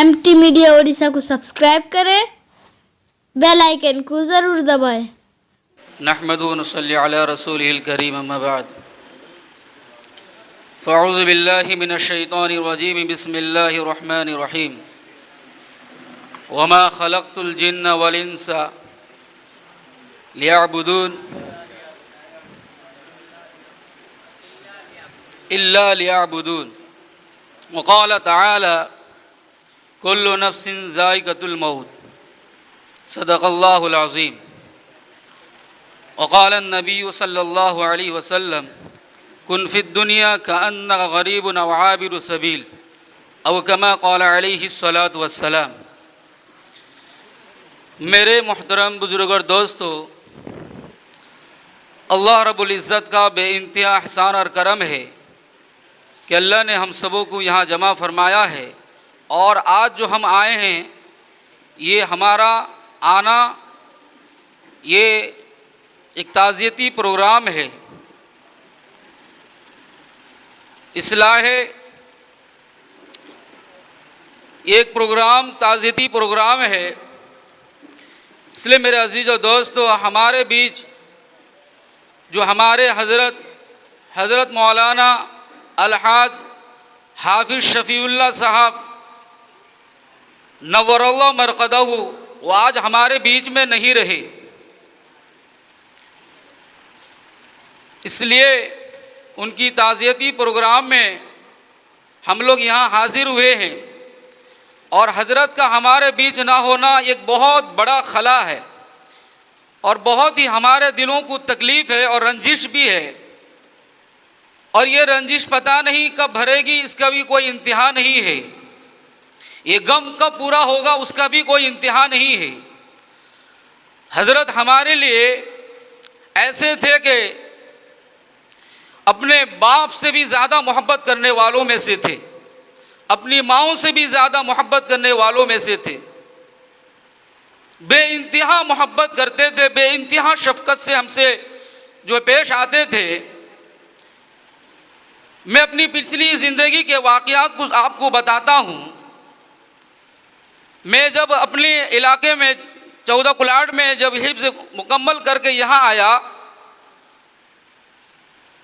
MT media Odisha को subscribe करें, bell icon को ज़रूर दबाएं। नहमदु व नसल्ली अला रसूलिहिल करीम अम्मा बाद फ़अऊज़ु बिल्लाहि मिनश शैतानिर रजीम बिस्मिल्लाहिर रहमानिर रहीम वमा खलक़तुल जिन्न वल इंसा लियअबुदून इल्ला लियअबुदून व क़ाल तआला कुल्लु नफ्सिन ज़ाइक़तुल मौत सदक़ल्लाहुल अज़ीम वक़ाल नबी सल्लल्लाहु अलैहि वसल्लम कुन फ़िद दुनिया कअन्नका गरीबुन अव आबिरु सबील अव कमा क़ाल अलैहि सलातु वस्सलाम। मेरे मुहतरम बुज़ुर्ग और दोस्तों, अल्लाह रब्बुल इज़्ज़त का बेइंतहा एहसान और करम है कि अल्लाह ने हम सबों को यहाँ जमा फरमाया है और आज जो हम आए हैं ये हमारा आना ये एक ताज़ियती प्रोग्राम है, इस्लाह एक प्रोग्राम ताज़ियती प्रोग्राम है। इसलिए मेरे अजीज़ और दोस्तों, हमारे बीच जो हमारे हज़रत मौलाना अलहाज हाफिज़ शफ़ीउल्लाह साहब नव्वरल्लाहु मरक़दहू वो आज हमारे बीच में नहीं रहे, इसलिए उनकी ताज़ियती प्रोग्राम में हम लोग यहाँ हाज़िर हुए हैं। और हज़रत का हमारे बीच ना होना एक बहुत बड़ा खला है और बहुत ही हमारे दिलों को तकलीफ़ है और रंजिश भी है। और ये रंजिश पता नहीं कब भरेगी, इसका भी कोई इंतहा नहीं है। ये गम कब पूरा होगा उसका भी कोई इंतहा नहीं है। हज़रत हमारे लिए ऐसे थे कि अपने बाप से भी ज़्यादा मोहब्बत करने वालों में से थे, अपनी माँओं से भी ज़्यादा मोहब्बत करने वालों में से थे। बेइंतहा मोहब्बत करते थे, बेइंतहा शफ़क़त से हमसे जो पेश आते थे। मैं अपनी पिछली ज़िंदगी के वाक़यात को आपको बताता हूँ। मैं जब अपने इलाके में 14 कुलाट में जब हिफ्ज़ मुकम्मल करके यहाँ आया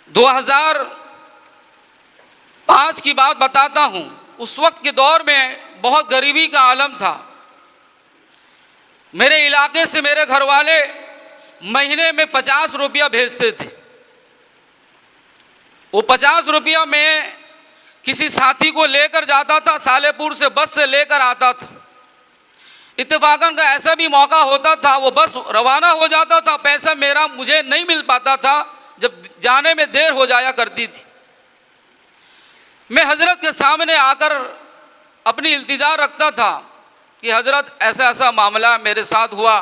2005 की बात बताता हूँ। उस वक्त के दौर में बहुत गरीबी का आलम था। मेरे इलाके से मेरे घर वाले महीने में 50 रुपया भेजते थे। वो 50 रुपया में किसी साथी को लेकर जाता था, सालेपुर से बस से लेकर आता था। इत्तेफाकन का ऐसा भी मौका होता था वो बस रवाना हो जाता था, पैसा मुझे नहीं मिल पाता था, जब जाने में देर हो जाया करती थी। मैं हज़रत के सामने आकर अपनी इल्तिजा रखता था कि हज़रत ऐसा ऐसा मामला मेरे साथ हुआ,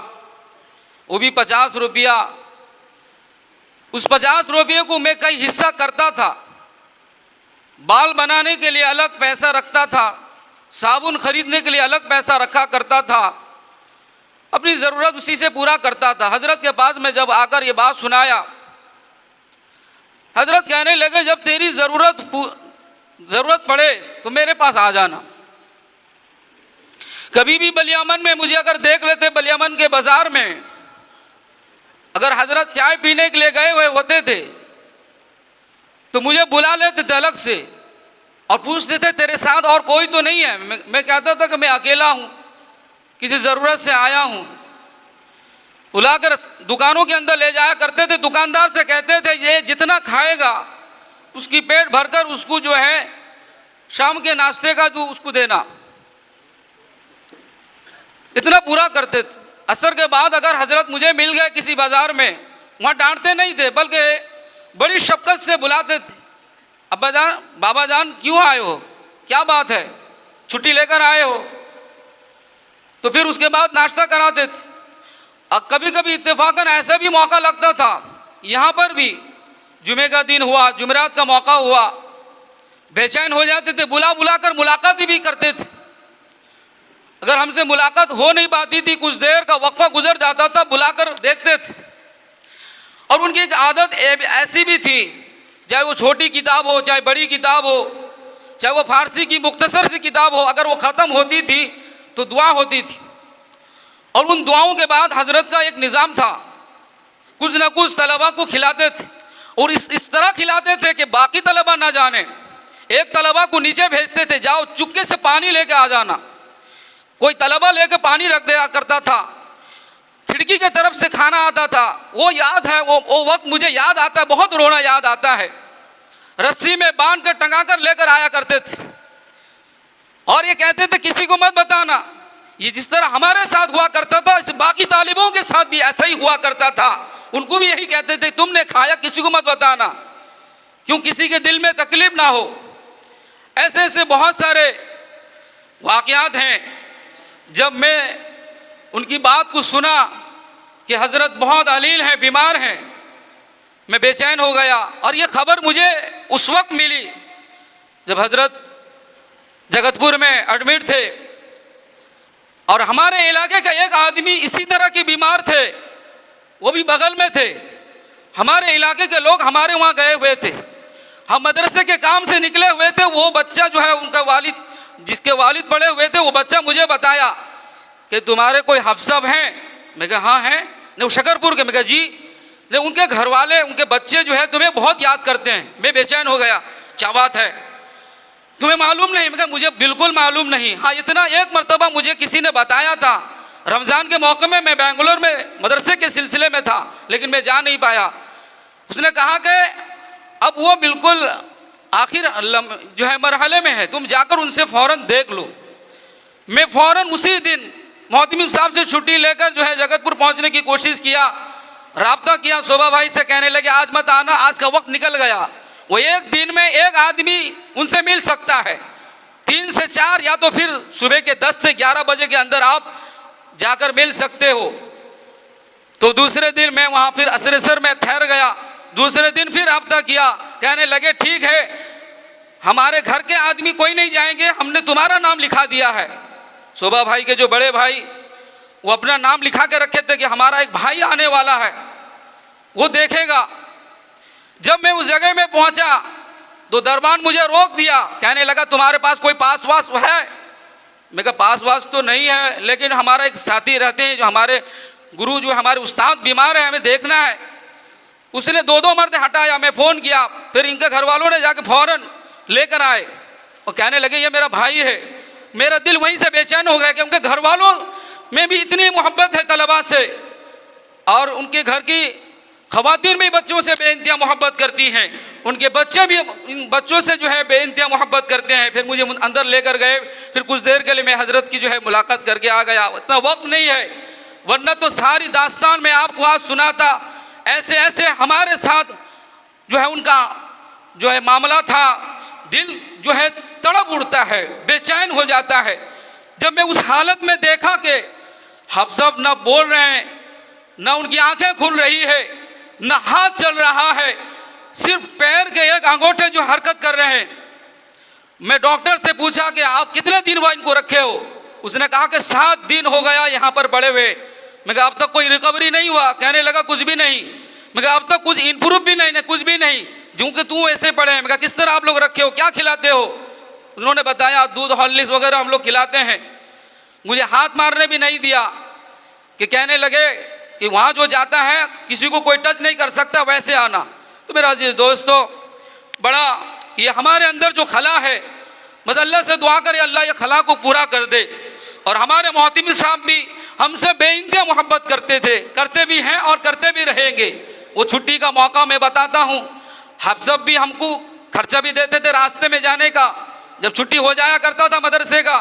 वो भी 50 रुपया। उस 50 रुपये को मैं कई हिस्सा करता था। बाल बनाने के लिए अलग पैसा रखता था, साबुन खरीदने के लिए अलग पैसा रखा करता था, अपनी ज़रूरत उसी से पूरा करता था। हज़रत के पास मैं जब आकर ये बात सुनाया, हज़रत कहने लगे जब तेरी ज़रूरत पड़े तो मेरे पास आ जाना। कभी भी बलियामन में मुझे अगर देख लेते, बलियामन के बाज़ार में अगर हज़रत चाय पीने के लिए गए हुए होते थे तो मुझे बुला लेते थे अलग से और पूछते थे तेरे साथ और कोई तो नहीं है। मैं कहता था कि मैं अकेला हूँ, किसी ज़रूरत से आया हूँ। बुलाकर दुकानों के अंदर ले जाया करते थे। दुकानदार से कहते थे ये जितना खाएगा उसकी पेट भरकर उसको जो है शाम के नाश्ते का जो उसको देना, इतना पूरा करते थे। असर के बाद अगर हज़रत मुझे मिल गए किसी बाज़ार में, वहाँ डांटते नहीं थे बल्कि बड़ी शफ़क़त से बुलाते थे, अब्बा जान, बाबा जान क्यों आए हो, क्या बात है, छुट्टी लेकर आए हो? तो फिर उसके बाद नाश्ता कराते थे। अब कभी कभी इत्तेफाकन ऐसा भी मौका लगता था, यहाँ पर भी जुमे का दिन हुआ, जुमेरात का मौका हुआ, बेचैन हो जाते थे, बुला कर मुलाकात भी करते थे। अगर हमसे मुलाकात हो नहीं पाती थी, कुछ देर का वक्फा गुजर जाता था, बुलाकर देखते थे। और उनकी एक आदत ऐसी भी थी, चाहे वो छोटी किताब हो चाहे बड़ी किताब हो, चाहे वो फारसी की मुख्तसर सी किताब हो, अगर वो ख़त्म होती थी तो दुआ होती थी। और उन दुआओं के बाद हज़रत का एक निज़ाम था, कुछ ना कुछ तलबा को खिलाते थे और इस तरह खिलाते थे कि बाकी तलबा ना जाने। एक तलबा को नीचे भेजते थे, जाओ चुपके से पानी लेके आ जाना। कोई तलबा लेके पानी रख दिया करता था, खिड़की के तरफ से खाना आता था। वो याद है, वो वक्त मुझे याद आता है, बहुत रोना याद आता है। रस्सी में बांध कर टंगा कर लेकर आया करते थे और ये कहते थे किसी को मत बताना। ये जिस तरह हमारे साथ हुआ करता था, इस बाकी तालिबों के साथ भी ऐसा ही हुआ करता था। उनको भी यही कहते थे तुमने खाया किसी को मत बताना, क्यों किसी के दिल में तकलीफ ना हो। ऐसे ऐसे बहुत सारे वाक़यात हैं। जब मैं उनकी बात को सुना कि हज़रत बहुत अलील हैं, बीमार हैं, मैं बेचैन हो गया। और ये खबर मुझे उस वक्त मिली जब हज़रत जगतपुर में एडमिट थे और हमारे इलाके का एक आदमी इसी तरह के बीमार थे, वो भी बगल में थे। हमारे इलाके के लोग हमारे वहाँ गए हुए थे, हम मदरसे के काम से निकले हुए थे। वो बच्चा जो है, उनका वालिद, जिसके वालिद पड़े हुए थे, वो बच्चा मुझे बताया कि तुम्हारे कोई हफ्सब हैं? मैं कहा हाँ हैं। ने वो शकरपुर के? मैं कहा जी। ने उनके घर वाले, उनके बच्चे जो है तुम्हें बहुत याद करते हैं। मैं बेचैन हो गया, क्या बात है, तुम्हें मालूम नहीं? मैं कहा मुझे बिल्कुल मालूम नहीं। हाँ, इतना एक मरतबा मुझे किसी ने बताया था, रमज़ान के मौके में मैं बेंगलोर में मदरसे के सिलसिले में था, लेकिन मैं जा नहीं पाया। उसने कहा कि अब वो बिल्कुल आखिर जो है मरहले में है, तुम जाकर उनसे फ़ौरन देख लो। मैं फ़ौरन उसी दिन मोहतमिम साहब से छुट्टी लेकर जो है जगतपुर पहुंचने की कोशिश किया, राब्ता किया शोभा भाई से, कहने लगे आज मत आना, आज का वक्त निकल गया। वो एक दिन में एक आदमी उनसे मिल सकता है, 3 से 4 या तो फिर सुबह के 10 से 11 बजे के अंदर आप जाकर मिल सकते हो। तो दूसरे दिन मैं वहाँ फिर असरेसर में ठहर गया। दूसरे दिन फिर राब्ता किया, कहने लगे ठीक है, हमारे घर के आदमी कोई नहीं जाएंगे, हमने तुम्हारा नाम लिखा दिया है। शोभा भाई के जो बड़े भाई, वो अपना नाम लिखा के रखे थे कि हमारा एक भाई आने वाला है, वो देखेगा। जब मैं उस जगह में पहुंचा तो दरबान मुझे रोक दिया, कहने लगा तुम्हारे पास कोई पास वास है? मैं कहा पास वास तो नहीं है, लेकिन हमारा एक साथी रहते हैं, जो हमारे गुरु, जो हमारे उस्ताद बीमार है, हमें देखना है। उसने 2 मर्द हटाया, मैं फ़ोन किया, फिर इनके घर वालों ने जाके फ़ौरन लेकर आए और कहने लगे ये मेरा भाई है। मेरा दिल वहीं से बेचैन हो गया कि उनके घर वालों में भी इतनी मोहब्बत है तलबा से, और उनके घर की ख़वातीन भी बच्चों से बेइंतहा मोहब्बत करती हैं, उनके बच्चे भी इन बच्चों से जो है बेइंतहा मोहब्बत करते हैं। फिर मुझे अंदर लेकर गए, फिर कुछ देर के लिए मैं हज़रत की जो है मुलाकात करके आ गया। इतना वक्त नहीं है, वरना तो सारी दास्तान में आपको आज सुनाता। ऐसे ऐसे हमारे साथ जो है उनका जो है मामला था। दिल जो है तड़प उठता है, बेचैन हो जाता है। जब मैं उस हालत में देखा कि हफ्सब न बोल रहे हैं, न उनकी आंखें खुल रही है, न हाथ चल रहा है, सिर्फ पैर के एक अंगूठे जो हरकत कर रहे हैं। मैं डॉक्टर से पूछा कि आप कितने दिन हुआ इनको रखे हो? उसने कहा कि 7 दिन हो गया यहाँ पर पड़े हुए। मैं कहा अब तक कोई रिकवरी नहीं हुआ? कहने लगा कुछ भी नहीं। मैं कहा अब तक कुछ इम्प्रूव भी नहीं, कुछ भी नहीं, जो कि तू ऐसे पड़े हैं। मैं कहा किस तरह आप लोग रखे हो, क्या खिलाते हो? उन्होंने बताया दूध हॉर्लिक्स वगैरह हम लोग खिलाते हैं। मुझे हाथ मारने भी नहीं दिया, कि कहने लगे कि वहाँ जो जाता है किसी को कोई टच नहीं कर सकता, वैसे आना। तो मेरा अजीज़ दोस्तों, बड़ा ये हमारे अंदर जो खला है, बस अल्लाह से दुआ करे अल्लाह ये खला को पूरा कर दे। और हमारे मोहतमिम साहब भी हमसे बेइंतहा मोहब्बत करते थे, करते भी हैं और करते भी रहेंगे। वो छुट्टी का मौका मैं बताता हूँ, हफ्सब भी हमको खर्चा भी देते थे रास्ते में जाने का, जब छुट्टी हो जाया करता था मदरसे का।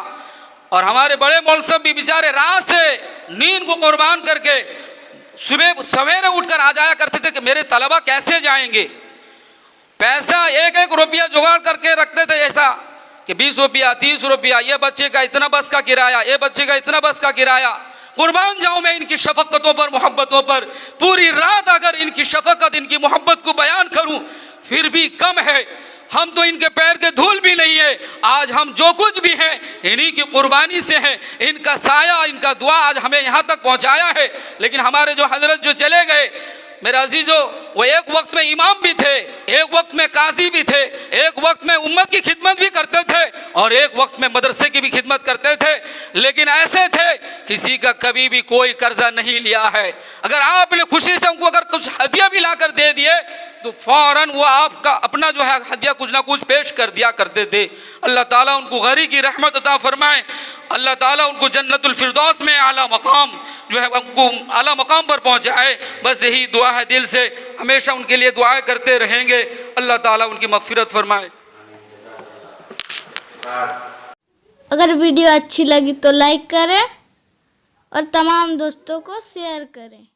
और हमारे बड़े मौलवी भी बेचारे रात से नींद को कुर्बान करके सुबह सवेरे उठकर आ जाया करते थे कि मेरे तलबा कैसे जाएंगे। पैसा 1-1 रुपया जुगाड़ करके रखते थे, ऐसा कि 20 रुपया 30 रुपया, ये बच्चे का इतना बस का किराया, ये बच्चे का इतना बस का किराया। कुर्बान जाऊँ मैं इनकी शफकतों पर, मोहब्बतों पर। पूरी रात अगर इनकी शफकत, इनकी मोहब्बत को बयान करूँ फिर भी कम है। हम तो इनके पैर के धूल भी नहीं है। आज हम जो कुछ भी हैं इन्हीं की कुर्बानी से हैं। इनका साया, इनका दुआ आज हमें यहाँ तक पहुँचाया है। लेकिन हमारे जो हजरत जो चले गए, मेरे अजीजों, वो एक वक्त में इमाम भी थे, एक वक्त में काजी भी थे, एक वक्त में उम्मत की खिदमत भी करते थे और एक वक्त में मदरसे की भी खिदमत करते थे। लेकिन ऐसे थे किसी का कभी भी कोई कर्जा नहीं लिया है। अगर आपने खुशी से उनको अगर कुछ हदिया भी लाकर दे दिए तो फौरन वो आपका अपना जो है हदिया कुछ ना कुछ पेश कर दिया करते थे। अल्लाह ताला उनको गरी की रहमत अता फरमाए, अल्लाह ताला उनको जन्नतुल फिरदौस में आला मकाम जो है उनको आला मकाम पर पहुंचाए। बस यही दुआ है, दिल से हमेशा उनके लिए दुआएं करते रहेंगे। अल्लाह ताला उनकी मगफिरत फरमाए। अगर वीडियो अच्छी लगी तो लाइक करें और तमाम दोस्तों को शेयर करें।